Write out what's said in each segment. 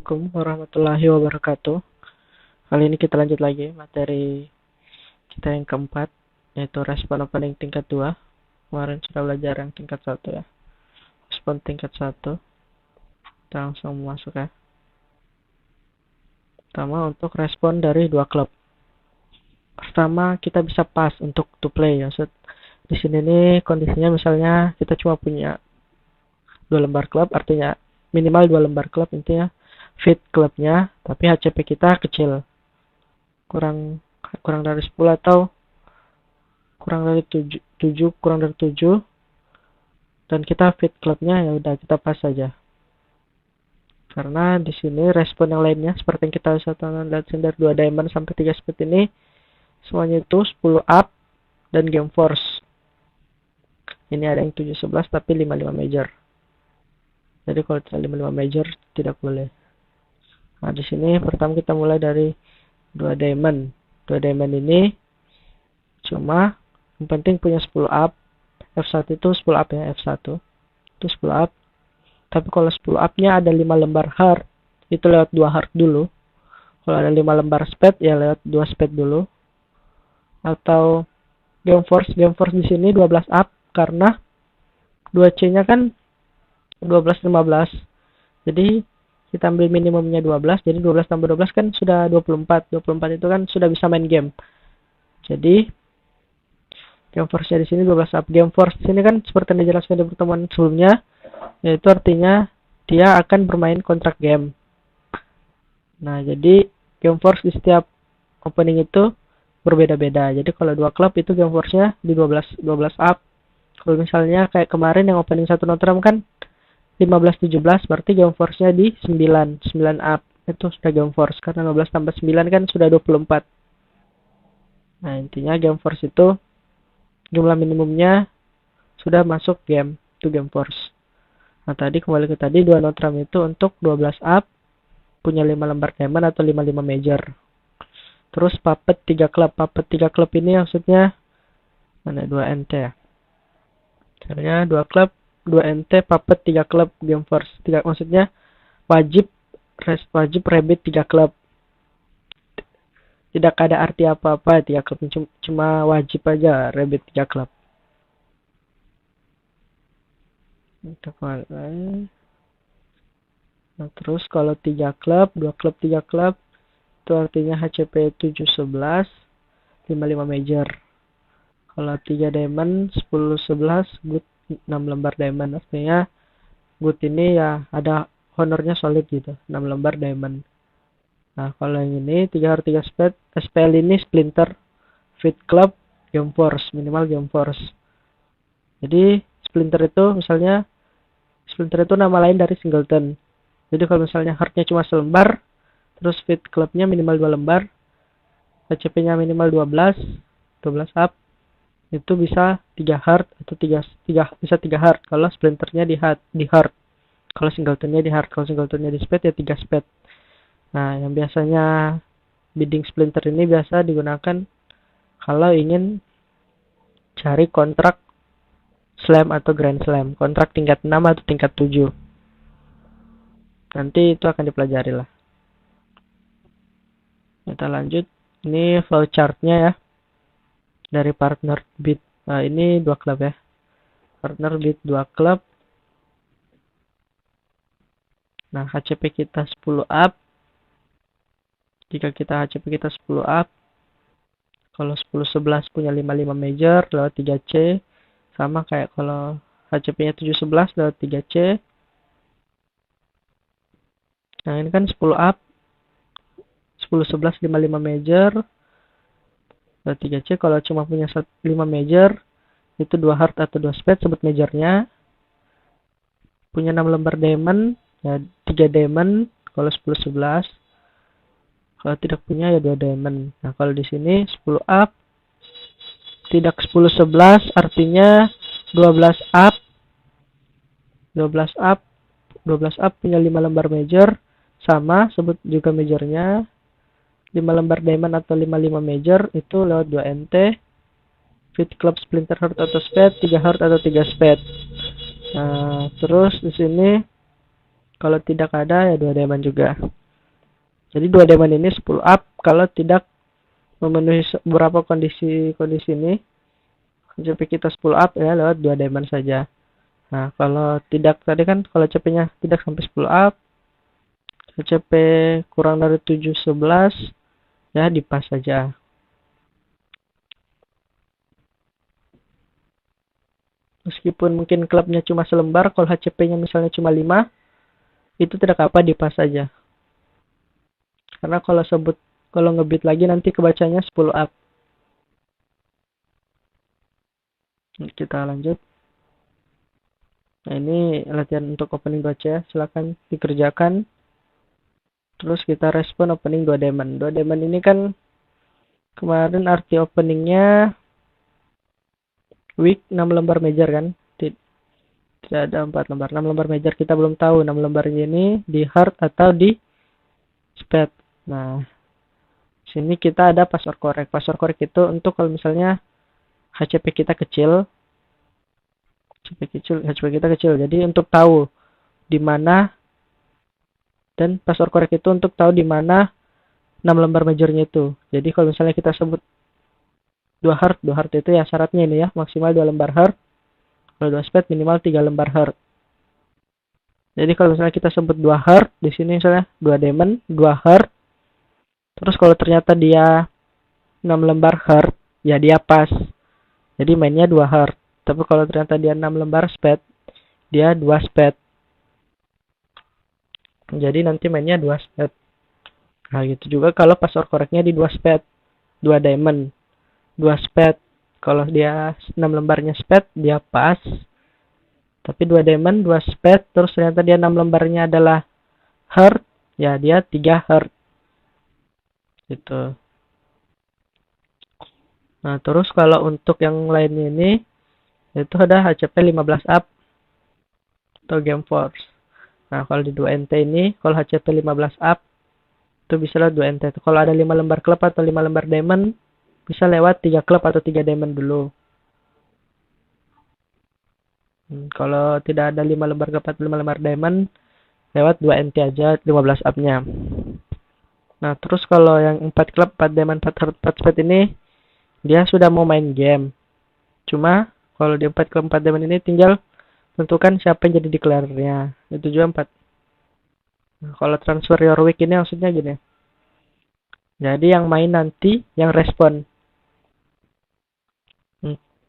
Assalamualaikum warahmatullahi wabarakatuh. Kali ini kita lanjut lagi materi kita yang keempat, yaitu respon opening tingkat 2. Kemarin sudah belajar yang tingkat 1 ya. Respon tingkat 1. Kita langsung masuk ya. Pertama untuk respon dari dua klub. Pertama kita bisa pass untuk to play ya. Di sini nih kondisinya misalnya kita cuma punya 2 lembar klub, artinya minimal 2 lembar klub, intinya fit klubnya, tapi HCP kita kecil, kurang dari 10 atau kurang dari 7, kurang dari 7, dan kita fit klubnya, ya udah kita pas saja. Karena di sini respon yang lainnya seperti yang kita bisa lihat dari 2 diamond sampai 3 speed ini semuanya itu 10 up dan game force. Ini ada yang 7-11 tapi 5-5 major. Jadi kalau 5-5 major tidak boleh. Nah, di sini pertama kita mulai dari 2 diamond. 2 diamond ini cuma yang penting punya 10 up. F1 itu 10 up ya, F1 itu 10 up. Tapi kalau 10 up-nya ada 5 lembar heart, itu lewat 2 heart dulu. Kalau ada 5 lembar speed ya lewat 2 speed dulu. Atau game force di sini 12 up karena 2C-nya kan 12-15. Jadi kita ambil minimumnya 12, jadi 12 tambah 12 kan sudah 24. 24 itu kan sudah bisa main game. Jadi game force-nya di sini 12 up. Game force di sini kan seperti yang dijelaskan di pertemuan sebelumnya, yaitu artinya dia akan bermain kontrak game. Nah, jadi game force di setiap opening itu berbeda-beda. Jadi kalau 2 klub itu game force-nya di 12 up. Kalau misalnya kayak kemarin yang opening 1 Notre kan 15-17, berarti game force-nya di 9 up. Itu sudah game force, karena 15 tambah 9 kan sudah 24. Nah, intinya game force itu jumlah minimumnya sudah masuk game, itu game force. Nah, tadi kembali ke tadi 2 Notre itu untuk 12 up, punya 5 lembar diamond atau 5-5 major. Terus puppet 3 klub. Puppet 3 klub ini maksudnya mana 2 NT ya. Caranya 2 klub 2 NT, puppet 3 klub, game force 3, maksudnya wajib rabbit 3 klub. Tidak ada arti apa-apa 3 klub, cuma wajib aja rabbit 3 klub. Nah, terus kalau 3 klub, 2 klub 3 klub itu artinya HCP 7-11, 5-5 major. Kalau 3 diamond 10-11 good 6 lembar diamond, artinya good ini ya ada honornya solid gitu, 6 lembar diamond. Nah, kalau yang ini 3 hard 3 speed, SPL ini splinter, fit club, game force, minimal game force. Jadi splinter itu nama lain dari singleton. Jadi kalau misalnya hardnya cuma selembar, terus fit clubnya minimal 2 lembar, HCP-nya minimal 12 up, itu bisa 3 hard atau 3 hard kalau splinternya di hard. Kalau singletonnya di hard, kalau singletonnya di speed ya 3 speed. Nah, yang biasanya bidding splinter ini biasa digunakan kalau ingin cari kontrak slam atau grand slam, kontrak tingkat 6 atau tingkat 7. Nanti itu akan dipelajari lah. Kita lanjut. Ini flowchart-nya ya. Dari partner bid. Nah, ini 2 klub ya. Partner bid 2 klub. Nah, HCP kita 10 up. Jika HCP kita 10 up. Kalau 10-11 punya 5-5 major lewat 3C. Sama kayak kalau HCP-nya 7-11 lewat 3C. Nah, ini kan 10 up. 10-11 5-5 major. 3C. Kalau cuma punya 5 major itu 2 hard atau 2 speed sebut majornya. Punya 6 lembar diamond ya 3 diamond kalau 10-11. Kalau tidak punya ya 2 diamond. Nah, kalau di sini 10 up tidak 10-11 artinya 12 up 12 up punya 5 lembar major, sama sebut juga majornya. 5 lembar diamond atau 5-5 major itu lewat 2 NT. Fit club splinter hard atau speed, 3 hard atau 3 speed. Nah, terus di sini kalau tidak ada ya 2 diamond juga. Jadi 2 diamond ini 10 up kalau tidak memenuhi beberapa kondisi ini. CP kita 10 up ya lewat 2 diamond saja. Nah, kalau tidak tadi kan kalau CP-nya tidak sampai 10 up, CP kurang dari 711 ya dipas saja. Meskipun mungkin klubnya cuma selembar, kalau HCP-nya misalnya cuma 5, itu tidak apa dipas saja. Karena kalau ngebit lagi nanti kebacanya 10 up. Kita lanjut. Nah, ini latihan untuk opening baca, silakan dikerjakan. Terus kita respon opening 2 diamond. 2 diamond ini kan kemarin arti openingnya week 6 lembar major kan. Tidak ada 4 lembar. 6 lembar major kita belum tahu 6 lembarnya ini di hard atau di speed. Nah, sini kita ada password korek. Password korek itu untuk kalau misalnya HCP kita kecil. HCP kita kecil. Jadi untuk tahu di mana, dan password korek itu untuk tahu di mana 6 lembar majornya itu. Jadi kalau misalnya kita sebut 2 hard itu ya syaratnya ini ya, maksimal 2 lembar hard. Kalau 2 speed minimal 3 lembar hard. Jadi kalau misalnya kita sebut 2 hard, di sini misalnya 2 diamond, 2 hard. Terus kalau ternyata dia 6 lembar hard, ya dia pas. Jadi mainnya 2 hard. Tapi kalau ternyata dia 6 lembar speed, dia 2 speed. Jadi nanti mainnya 2 speed. Nah gitu juga kalau password koreknya di 2 speed, 2 diamond, 2 speed. Kalau dia 6 lembarnya speed, dia pas. Tapi 2 diamond, 2 speed, terus ternyata dia 6 lembarnya adalah hard, ya dia 3 hard. Gitu. Nah, terus kalau untuk yang lainnya ini, itu ada HCP 15 up atau Game Force. Nah, kalau di 2NT ini, kalau HCP 15 up, itu bisa lewat 2NT. Kalau ada 5 lembar klub atau 5 lembar diamond, bisa lewat 3 klub atau 3 diamond dulu. Kalau tidak ada 5 lembar klub atau 5 lembar diamond, lewat 2NT aja 15 up-nya. Nah, terus kalau yang 4 klub, 4 diamond, 4 heart, 4 speed ini, dia sudah mau main game. Cuma, kalau di 4 klub 4 diamond ini tinggal tentukan siapa yang jadi declare-nya. Itu juga 4. Nah, kalau transfer your week ini maksudnya gini. Jadi yang main nanti yang respon.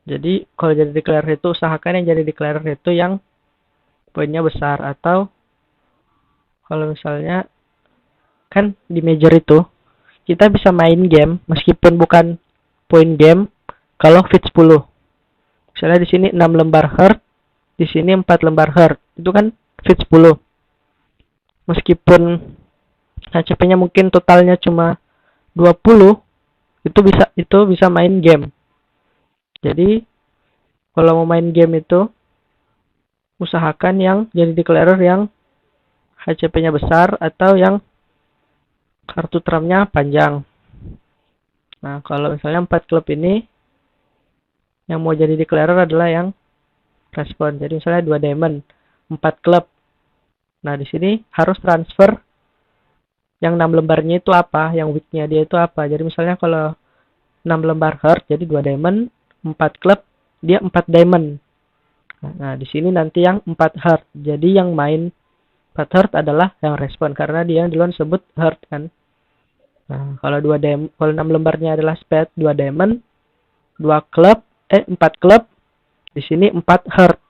Jadi kalau jadi declare itu usahakan yang jadi declare itu yang poinnya besar, atau kalau misalnya kan di major itu kita bisa main game meskipun bukan poin game kalau fit 10. Misalnya di sini 6 lembar heart, di sini 4 lembar heart. Itu kan fit 10. Meskipun HCP-nya mungkin totalnya cuma 20, itu bisa main game. Jadi kalau mau main game itu usahakan yang jadi declarer yang HCP-nya besar atau yang kartu trump-nya panjang. Nah, kalau misalnya 4 klub ini yang mau jadi declarer adalah yang respon. Jadi misalnya 2 diamond, 4 klub. Nah, di sini harus transfer yang 6 lembarnya itu apa, yang weeknya dia itu apa. Jadi misalnya kalau 6 lembar heart, jadi 2 diamond, 4 klub, dia 4 diamond. Nah, di sini nanti yang 4 heart. Jadi yang main 4 heart adalah yang respon, karena dia yang duluan sebut heart kan. Nah, kalau 2 diamond, kalau 6 lembarnya adalah speed, 2 diamond, 2 klub, 4 klub, di sini 4 heart.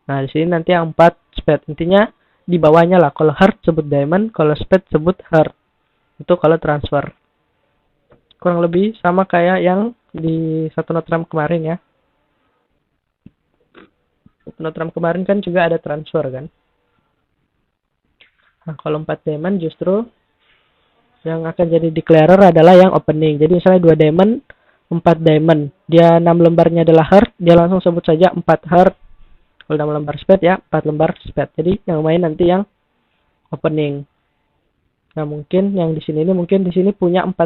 Nah, di sini nanti yang 4 speed. Intinya di bawahnya lah. Kalau heart sebut diamond, kalau speed sebut heart. Itu kalau transfer. Kurang lebih sama kayak yang di satu notram kemarin ya. Notram kemarin kan juga ada transfer kan. Nah, kalau 4 diamond justru yang akan jadi declarer adalah yang opening. Jadi misalnya 2 diamond, 4 diamond. Dia 6 lembarnya adalah heart, dia langsung sebut saja 4 heart. Kalau 6 lembar speed ya 4 lembar speed. Jadi yang main nanti yang opening. Nah, mungkin yang di sini ini mungkin di sini punya 4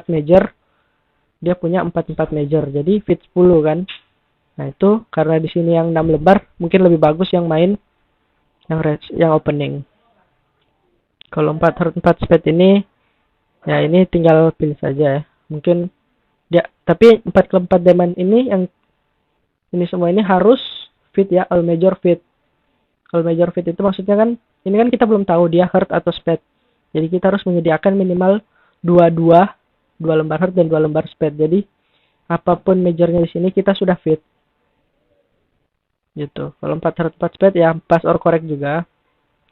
major. Dia punya 4 major. Jadi fit 10 kan. Nah, itu karena di sini yang 6 lembar mungkin lebih bagus yang main yang opening. Kalau 4 heart 4 speed ini, ya ini tinggal pilih saja ya. Mungkin dia, tapi 4 ke 4 diamond ini yang ini semua ini harus fit ya, all major fit. All major fit itu maksudnya kan, ini kan kita belum tahu dia heart atau speed. Jadi kita harus menyediakan minimal dua lembar heart dan 2 lembar speed. Jadi apapun majornya di sini kita sudah fit. Gitu. Kalau 4 heart 4 speed ya pas or correct juga.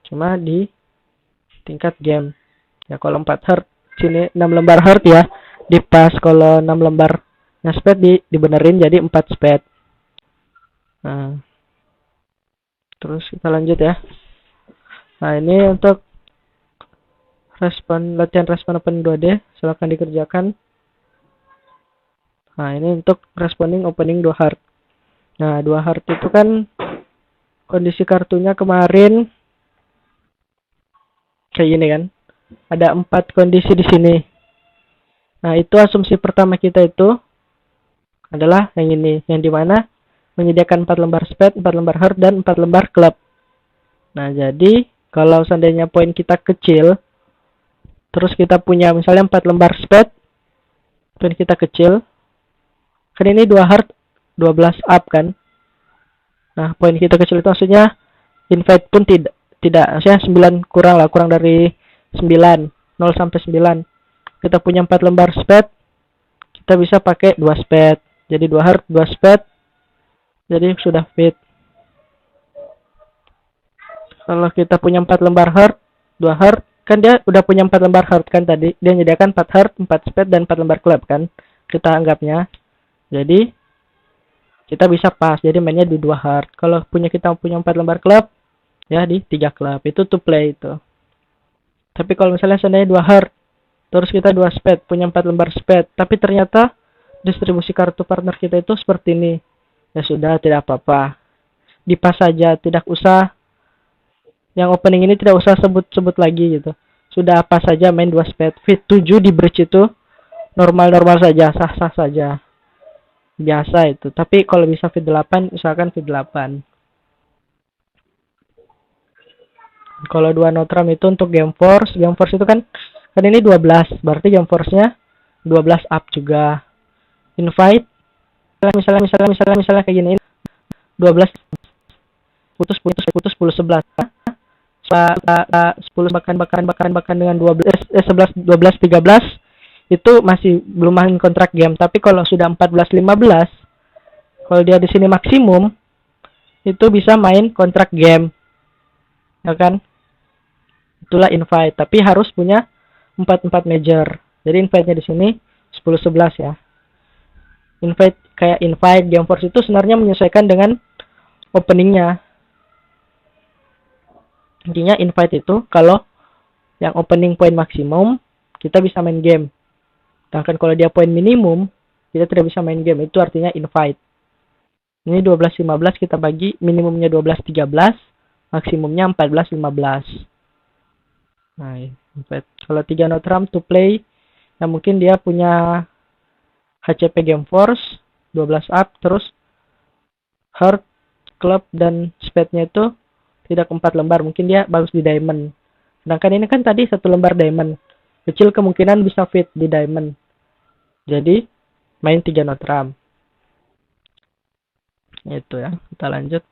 Cuma di tingkat game. Ya kalau 4 heart sini 6 lembar heart ya di pas, kalau 6 lembar speed dibenerin jadi 4 speed. Nah, terus kita lanjut ya. Nah, ini untuk latihan respon opening 2D, silahkan dikerjakan. Nah, ini untuk responding opening 2 heart. Nah, 2 heart itu kan kondisi kartunya kemarin kayak gini kan. Ada 4 kondisi di sini. Nah, itu asumsi pertama kita itu adalah yang ini, yang dimana menyediakan 4 lembar speed, 4 lembar heart, dan 4 lembar club. Nah, jadi kalau seandainya poin kita kecil, terus kita punya misalnya 4 lembar speed, poin kita kecil, kan ini 2 heart, 12 up kan. Nah, poin kita kecil itu maksudnya invite pun tidak maksudnya 9 kurang lah, kurang dari 9, 0 sampai 9. Kita punya 4 lembar speed, kita bisa pakai 2 speed. Jadi 2 heart, 2 speed. Jadi sudah fit. Kalau kita punya 4 lembar heart, 2 heart, kan dia udah punya 4 lembar heart kan tadi. Dia menyediakan 4 heart, 4 speed, dan 4 lembar club kan. Kita anggapnya. Jadi kita bisa pas. Jadi mainnya di 2 heart. Kalau kita punya 4 lembar club, ya di 3 club. Itu to play itu. Tapi kalau misalnya seandainya 2 heart, terus kita 2 speed, punya 4 lembar speed, tapi ternyata distribusi kartu partner kita itu seperti ini. Ya sudah, tidak apa-apa. Dipas saja, tidak usah yang opening ini tidak usah sebut-sebut lagi gitu. Sudah apa saja main 2 speed. Fit 7 di bridge itu normal-normal saja, sah-sah saja. Biasa itu. Tapi kalau bisa fit 8, usahakan fit 8. Kalau 2 notram itu untuk game force. Game force itu kan ini 12. Berarti game force-nya 12 up juga. Invite misalnya kayak gini. 12 putus 10 11. 10 bahkan dengan 11 12 13 itu masih belum main kontrak game. Tapi kalau sudah 14 15, kalau dia di sini maksimum itu bisa main kontrak game. Ya kan? Itulah invite, tapi harus punya 4 major. Jadi invite-nya di sini 10 11 ya. Invite game force itu sebenarnya menyesuaikan dengan openingnya. Intinya invite itu kalau yang opening poin maksimum kita bisa main game. Sedangkan kalau dia poin minimum kita tidak bisa main game. Itu artinya invite. Ini 12 15 kita bagi, minimumnya 12 13, maksimumnya 14 15. Nah, invite. Kalau 3 notram to play, ya mungkin dia punya HCP game force 12 up, terus heart, club, dan speednya itu tidak 4 lembar, mungkin dia bagus di diamond. Sedangkan ini kan tadi 1 lembar diamond, kecil kemungkinan bisa fit di diamond. Jadi main 3 notram. Itu ya, kita lanjut.